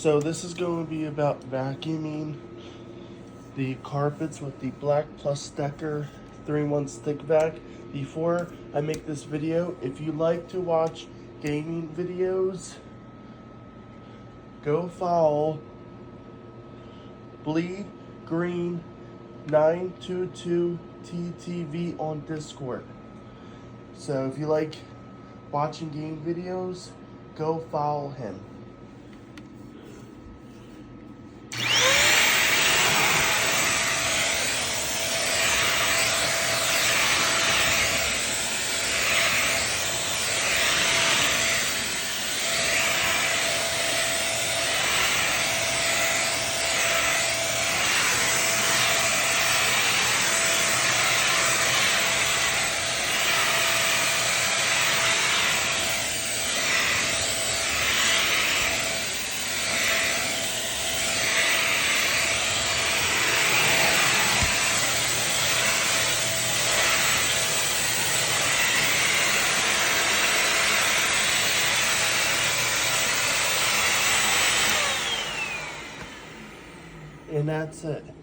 So this is going to be about vacuuming the carpets with the Black Plus Decker 3-in-1 stick vac. Before I make this video, if you like to watch gaming videos, go follow Bleed Green 922 TTV on Discord. So if you like watching game videos, go follow him. And that's it.